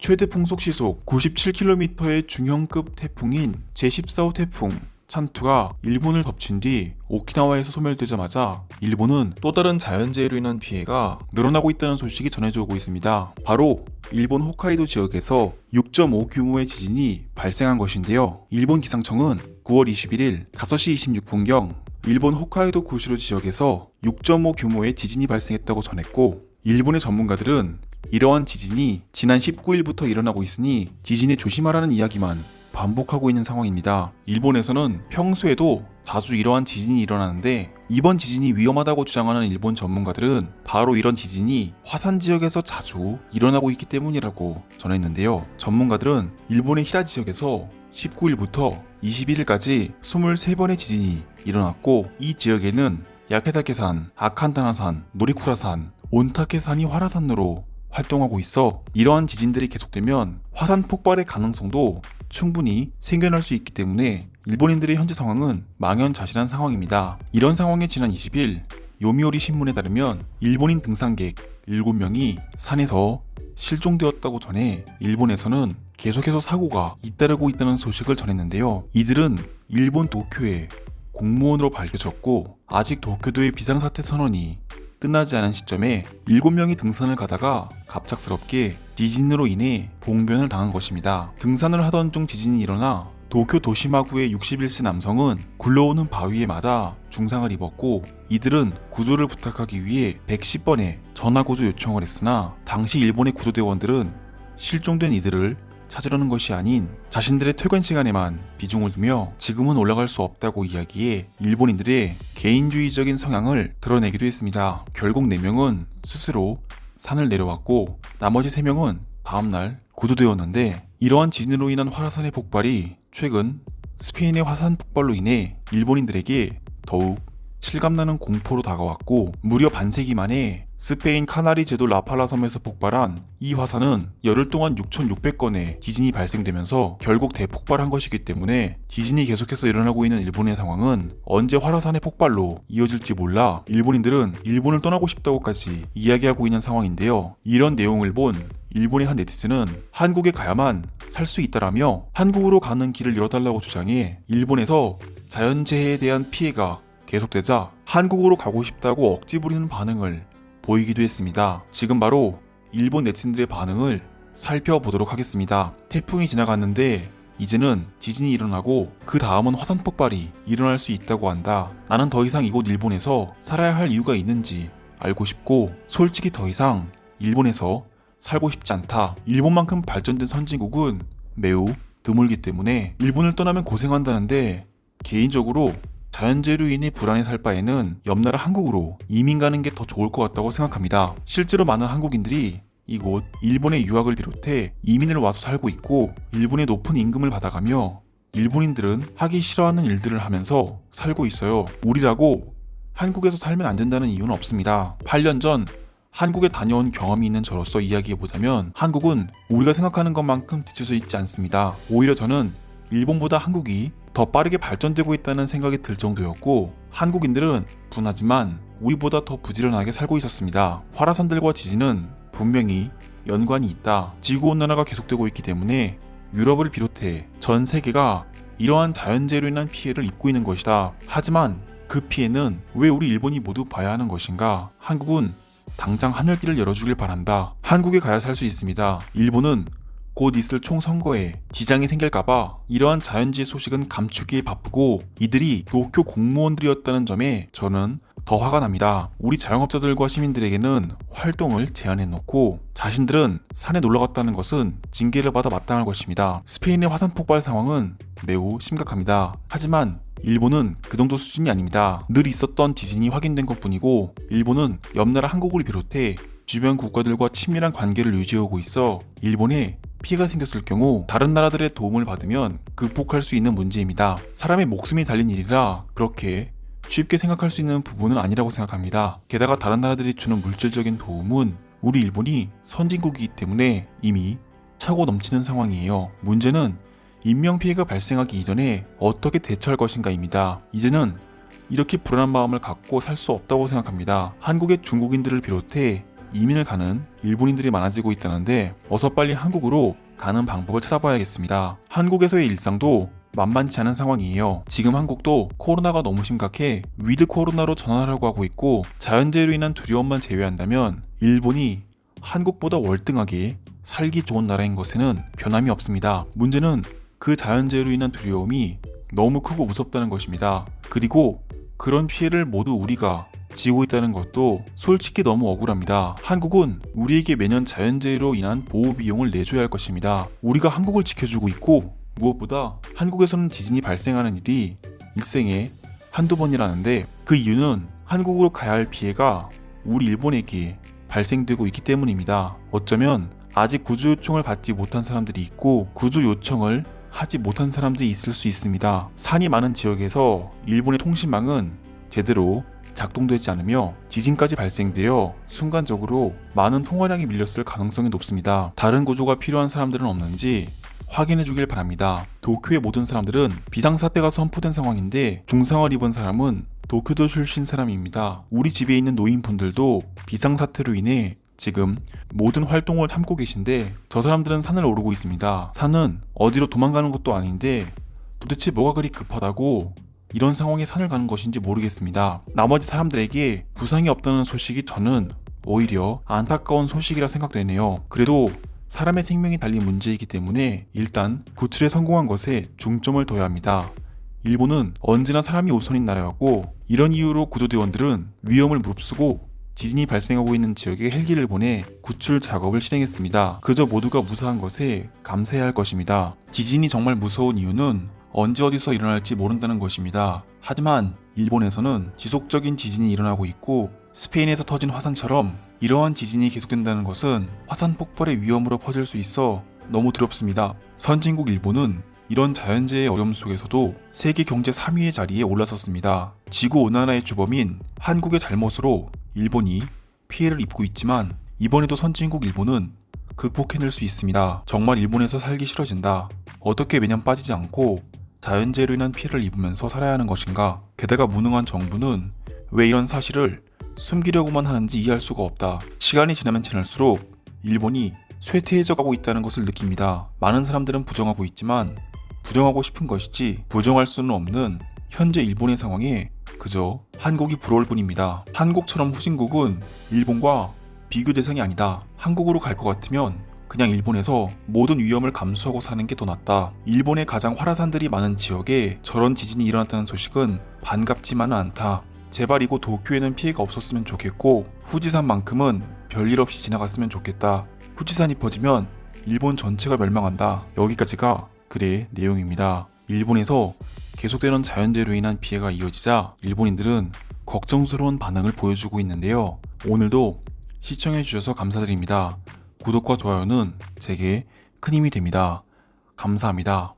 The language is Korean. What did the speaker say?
최대 풍속 시속 97km의 중형급 태풍인 제14호 태풍 찬투가 일본을 덮친 뒤 오키나와에서 소멸되자마자 일본은 또 다른 자연재해로 인한 피해가 늘어나고 있다는 소식이 전해져 오고 있습니다. 바로 일본 홋카이도 지역에서 6.5 규모의 지진이 발생한 것인데요. 일본 기상청은 9월 21일 5시 26분경 일본 홋카이도 구슈로 지역에서 6.5 규모의 지진이 발생했다고 전했고, 일본의 전문가들은 이러한 지진이 지난 19일부터 일어나고 있으니 지진에 조심하라는 이야기만 반복하고 있는 상황입니다. 일본에서는 평소에도 자주 이러한 지진이 일어나는데, 이번 지진이 위험하다고 주장하는 일본 전문가들은 바로 이런 지진이 화산 지역에서 자주 일어나고 있기 때문이라고 전했는데요. 전문가들은 일본의 히라 지역에서 19일부터 21일까지 23번의 지진이 일어났고, 이 지역에는 야케다케산, 아칸타나산, 노리쿠라산, 온타케산이 활화산으로 활동하고 있어 이러한 지진들이 계속되면 화산 폭발의 가능성도 충분히 생겨날 수 있기 때문에 일본인들의 현재 상황은 망연자실한 상황입니다. 이런 상황에 지난 20일 요미우리 신문에 따르면 일본인 등산객 7명이 산에서 실종되었다고 전해 일본에서는 계속해서 사고가 잇따르고 있다는 소식을 전했는데요. 이들은 일본 도쿄의 공무원으로 밝혀졌고, 아직 도쿄도의 비상사태 선언이 끝나지 않은 시점에 7명이 등산을 가다가 갑작스럽게 지진으로 인해 봉변을 당한 것입니다. 등산을 하던 중 지진이 일어나 도쿄 도시마구의 61세 남성은 굴러오는 바위에 맞아 중상을 입었고, 이들은 구조를 부탁하기 위해 110번의 전화구조 요청을 했으나 당시 일본의 구조대원들은 실종된 이들을 찾으려는 것이 아닌 자신들의 퇴근 시간에만 비중을 두며 지금은 올라갈 수 없다고 이야기해 일본인들의 개인주의적인 성향을 드러내기도 했습니다. 결국 4명은 스스로 산을 내려왔고, 나머지 3명은 다음날 구조되었는데, 이러한 지진으로 인한 활화산의 폭발이 최근 스페인의 화산 폭발로 인해 일본인들에게 더욱 실감나는 공포로 다가왔고, 무려 반세기 만에 스페인 카나리 제도 라팔라 섬에서 폭발한 이 화산은 열흘 동안 6,600건의 지진이 발생되면서 결국 대폭발한 것이기 때문에 지진이 계속해서 일어나고 있는 일본의 상황은 언제 활화산의 폭발로 이어질지 몰라 일본인들은 일본을 떠나고 싶다고까지 이야기하고 있는 상황인데요. 이런 내용을 본 일본의 한 네티즌은 한국에 가야만 살 수 있다라며 한국으로 가는 길을 열어달라고 주장해 일본에서 자연재해에 대한 피해가 계속되자 한국으로 가고 싶다고 억지 부리는 반응을 보이기도 했습니다. 지금 바로 일본 네티즌들의 반응을 살펴보도록 하겠습니다. 태풍이 지나갔는데 이제는 지진이 일어나고 그 다음은 화산 폭발이 일어날 수 있다고 한다. 나는 더 이상 이곳 일본에서 살아야 할 이유가 있는지 알고 싶고, 솔직히 더 이상 일본에서 살고 싶지 않다. 일본만큼 발전된 선진국은 매우 드물기 때문에 일본을 떠나면 고생한다는데, 개인적으로 자연재해로 인해 불안해 살 바에는 옆나라 한국으로 이민 가는 게 더 좋을 것 같다고 생각합니다. 실제로 많은 한국인들이 이곳 일본의 유학을 비롯해 이민을 와서 살고 있고, 일본의 높은 임금을 받아가며 일본인들은 하기 싫어하는 일들을 하면서 살고 있어요. 우리라고 한국에서 살면 안 된다는 이유는 없습니다. 8년 전 한국에 다녀온 경험이 있는 저로서 이야기해보자면, 한국은 우리가 생각하는 것만큼 뒤쳐져 있지 않습니다. 오히려 저는 일본보다 한국이 더 빠르게 발전되고 있다는 생각이 들 정도였고, 한국인들은 분하지만 우리보다 더 부지런하게 살고 있었습니다. 활화산들과 지진은 분명히 연관이 있다. 지구온난화가 계속되고 있기 때문에 유럽을 비롯해 전 세계가 이러한 자연재해로 인한 피해를 입고 있는 것이다. 하지만 그 피해는 왜 우리 일본이 모두 봐야 하는 것인가? 한국은 당장 하늘길을 열어주길 바란다. 한국에 가야 살 수 있습니다. 일본은 곧 있을 총선거에 지장이 생길까봐 이러한 자연재해 소식은 감추기에 바쁘고, 이들이 도쿄 공무원들이었다는 점에 저는 더 화가 납니다. 우리 자영업자들과 시민들에게는 활동을 제한해놓고 자신들은 산에 놀러갔다는 것은 징계를 받아 마땅할 것입니다. 스페인의 화산 폭발 상황은 매우 심각합니다. 하지만 일본은 그 정도 수준이 아닙니다. 늘 있었던 지진이 확인된 것뿐이고, 일본은 옆나라 한국을 비롯해 주변 국가들과 친밀한 관계를 유지하고 있어 일본에 피해가 생겼을 경우 다른 나라들의 도움을 받으면 극복할 수 있는 문제입니다. 사람의 목숨이 달린 일이라 그렇게 쉽게 생각할 수 있는 부분은 아니라고 생각합니다. 게다가 다른 나라들이 주는 물질적인 도움은 우리 일본이 선진국이기 때문에 이미 차고 넘치는 상황이에요. 문제는 인명피해가 발생하기 이전에 어떻게 대처할 것인가입니다. 이제는 이렇게 불안한 마음을 갖고 살 수 없다고 생각합니다. 한국의 중국인들을 비롯해 이민을 가는 일본인들이 많아지고 있다는데 어서 빨리 한국으로 가는 방법을 찾아봐야겠습니다. 한국에서의 일상도 만만치 않은 상황이에요. 지금 한국도 코로나가 너무 심각해 위드 코로나로 전환하려고 하고 있고, 자연재해로 인한 두려움만 제외한다면 일본이 한국보다 월등하게 살기 좋은 나라인 것에는 변함이 없습니다. 문제는 그 자연재해로 인한 두려움이 너무 크고 무섭다는 것입니다. 그리고 그런 피해를 모두 우리가 지고 있다는 것도 솔직히 너무 억울합니다. 한국은 우리에게 매년 자연재해로 인한 보호비용을 내줘야 할 것입니다. 우리가 한국을 지켜주고 있고, 무엇보다 한국에서는 지진이 발생하는 일이 일생에 한두 번이라는데, 그 이유는 한국으로 가야 할 피해가 우리 일본에게 발생되고 있기 때문입니다. 어쩌면 아직 구조 요청을 받지 못한 사람들이 있고 구조 요청을 하지 못한 사람들이 있을 수 있습니다. 산이 많은 지역에서 일본의 통신망은 제대로 작동되지 않으며 지진까지 발생되어 순간적으로 많은 통화량이 밀렸을 가능성이 높습니다. 다른 구조가 필요한 사람들은 없는지 확인해 주길 바랍니다. 도쿄의 모든 사람들은 비상사태가 선포된 상황인데 중상을 입은 사람은 도쿄도 출신 사람입니다. 우리 집에 있는 노인분들도 비상사태로 인해 지금 모든 활동을 참고 계신데 저 사람들은 산을 오르고 있습니다. 산은 어디로 도망가는 것도 아닌데 도대체 뭐가 그리 급하다고 이런 상황에 산을 가는 것인지 모르겠습니다. 나머지 사람들에게 부상이 없다는 소식이 저는 오히려 안타까운 소식이라 생각되네요. 그래도 사람의 생명이 달린 문제이기 때문에 일단 구출에 성공한 것에 중점을 둬야 합니다. 일본은 언제나 사람이 우선인 나라였고, 이런 이유로 구조대원들은 위험을 무릅쓰고 지진이 발생하고 있는 지역에 헬기를 보내 구출 작업을 실행했습니다. 그저 모두가 무사한 것에 감사해야 할 것입니다. 지진이 정말 무서운 이유는 언제 어디서 일어날지 모른다는 것입니다. 하지만 일본에서는 지속적인 지진이 일어나고 있고, 스페인에서 터진 화산처럼 이러한 지진이 계속된다는 것은 화산 폭발의 위험으로 퍼질 수 있어 너무 두렵습니다. 선진국 일본은 이런 자연재해의 어려움 속에서도 세계 경제 3위의 자리에 올라섰습니다. 지구온난화의 주범인 한국의 잘못으로 일본이 피해를 입고 있지만 이번에도 선진국 일본은 극복해낼 수 있습니다. 정말 일본에서 살기 싫어진다. 어떻게 매년 빠지지 않고 자연재해로 인한 피해를 입으면서 살아야 하는 것인가? 게다가 무능한 정부는 왜 이런 사실을 숨기려고만 하는지 이해할 수가 없다. 시간이 지나면 지날수록 일본이 쇠퇴해져 가고 있다는 것을 느낍니다. 많은 사람들은 부정하고 있지만 부정하고 싶은 것이지 부정할 수는 없는 현재 일본의 상황에 그저 한국이 부러울 뿐입니다. 한국처럼 후진국은 일본과 비교 대상이 아니다. 한국으로 갈 것 같으면 그냥 일본에서 모든 위험을 감수하고 사는 게 더 낫다. 일본의 가장 활화산들이 많은 지역에 저런 지진이 일어났다는 소식은 반갑지만은 않다. 제발 이곳 도쿄에는 피해가 없었으면 좋겠고, 후지산만큼은 별일 없이 지나갔으면 좋겠다. 후지산이 퍼지면 일본 전체가 멸망한다. 여기까지가 글의 내용입니다. 일본에서 계속되는 자연재해로 인한 피해가 이어지자 일본인들은 걱정스러운 반응을 보여주고 있는데요. 오늘도 시청해주셔서 감사드립니다. 구독과 좋아요는 제게 큰 힘이 됩니다. 감사합니다.